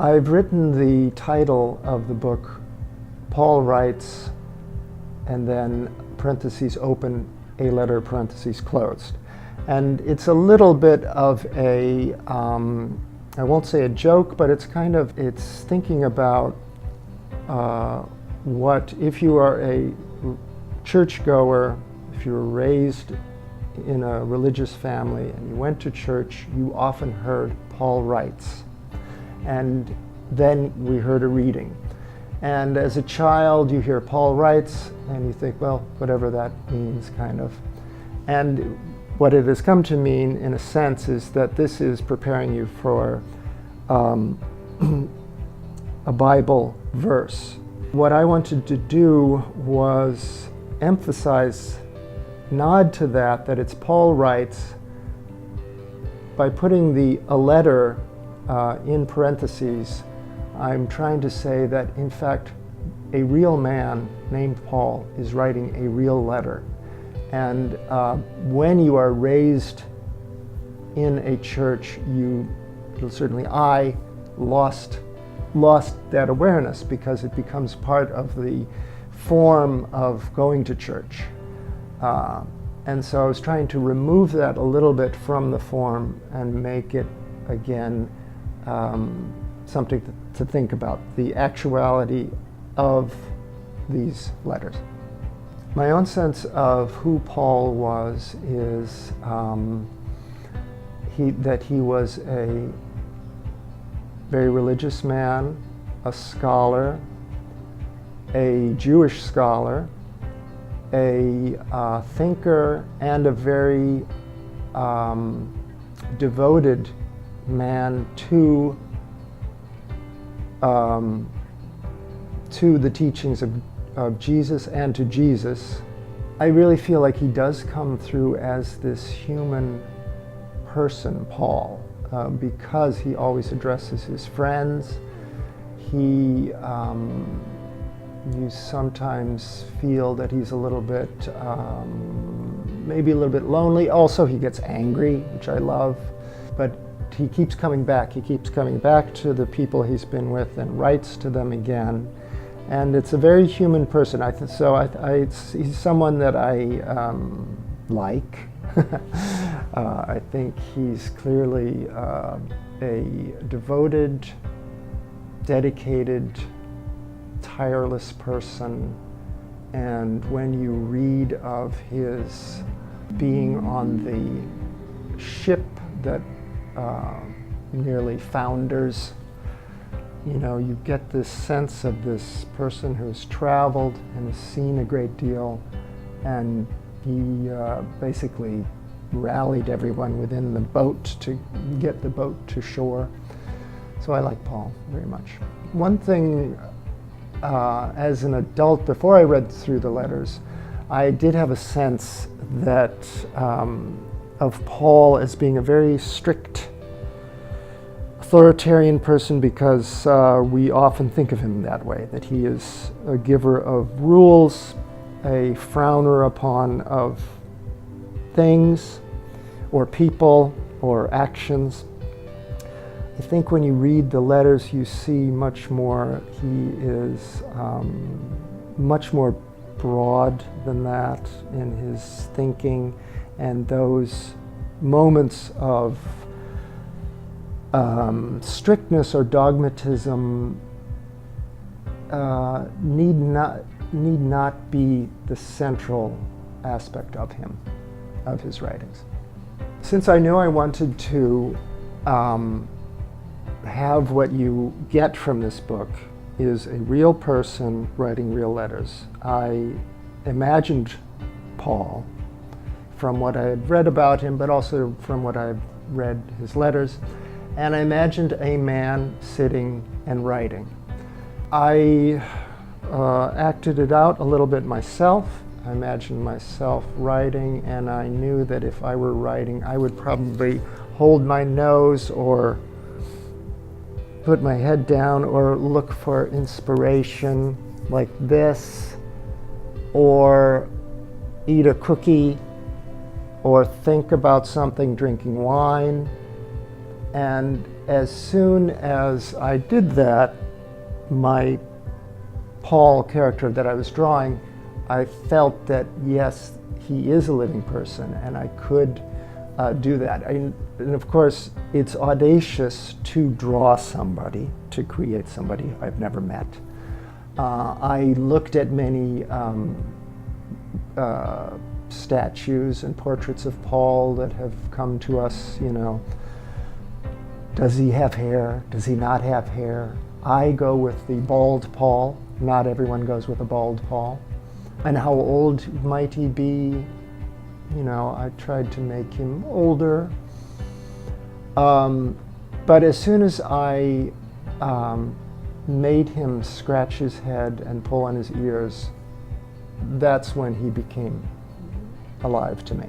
I've written the title of the book, Paul Writes, and then parentheses open, a letter, parentheses closed. And it's a little bit of a, I won't say a joke, but it's thinking about what if you are a churchgoer, if you were raised in a religious family and you went to church, you often heard Paul Writes. And then we heard a reading. And as a child, you hear Paul Writes, and you think, well, whatever that means, kind of. And what it has come to mean, in a sense, is that this is preparing you for a Bible verse. What I wanted to do was emphasize, nod to that it's Paul Writes, by putting a letter in parentheses. I'm trying to say that, in fact, a real man named Paul is writing a real letter. And when you are raised in a church, certainly I lost that awareness, because it becomes part of the form of going to church. And so I was trying to remove that a little bit from the form and make it, again, something to think about, the actuality of these letters. My own sense of who Paul was is that he was a very religious man, a scholar, a Jewish scholar, a thinker, and a very devoted man to the teachings of Jesus and to Jesus. I really feel like he does come through as this human person, Paul, because he always addresses his friends. You sometimes feel that he's a little bit, maybe a little bit lonely. Also, he gets angry, which I love, but he keeps coming back. He keeps coming back to the people he's been with and writes to them again. And it's a very human person. He's someone that I like. I think he's clearly a devoted, dedicated, tireless person. And when you read of his being on the ship that nearly founders, you get this sense of this person who's traveled and has seen a great deal, and he basically rallied everyone within the boat to get the boat to shore. So I like Paul very much. One thing, as an adult, before I read through the letters, I did have a sense that of Paul as being a very strict, authoritarian person, because we often think of him that way, that he is a giver of rules, a frowner upon of things or people or actions. I think when you read the letters, you see much more. He is much more broad than that in his thinking, and those moments of strictness or dogmatism need not be the central aspect of him, of his writings. Since I knew I wanted to have what you get from this book is a real person writing real letters, I imagined Paul from what I had read about him, but also from what I've read his letters. And I imagined a man sitting and writing. I acted it out a little bit myself. I imagined myself writing, and I knew that if I were writing, I would probably hold my nose or put my head down or look for inspiration like this, or eat a cookie, or think about something drinking wine. And as soon as I did that, my Paul character that I was drawing, I felt that yes, he is a living person, and I could do that. And of course, it's audacious to draw somebody, to create somebody I've never met. I looked at many statues and portraits of Paul that have come to us, you know. Does he have hair? Does he not have hair? I go with the bald Paul. Not everyone goes with a bald Paul. And how old might he be? You know, I tried to make him older. But as soon as I made him scratch his head and pull on his ears, that's when he became alive to me.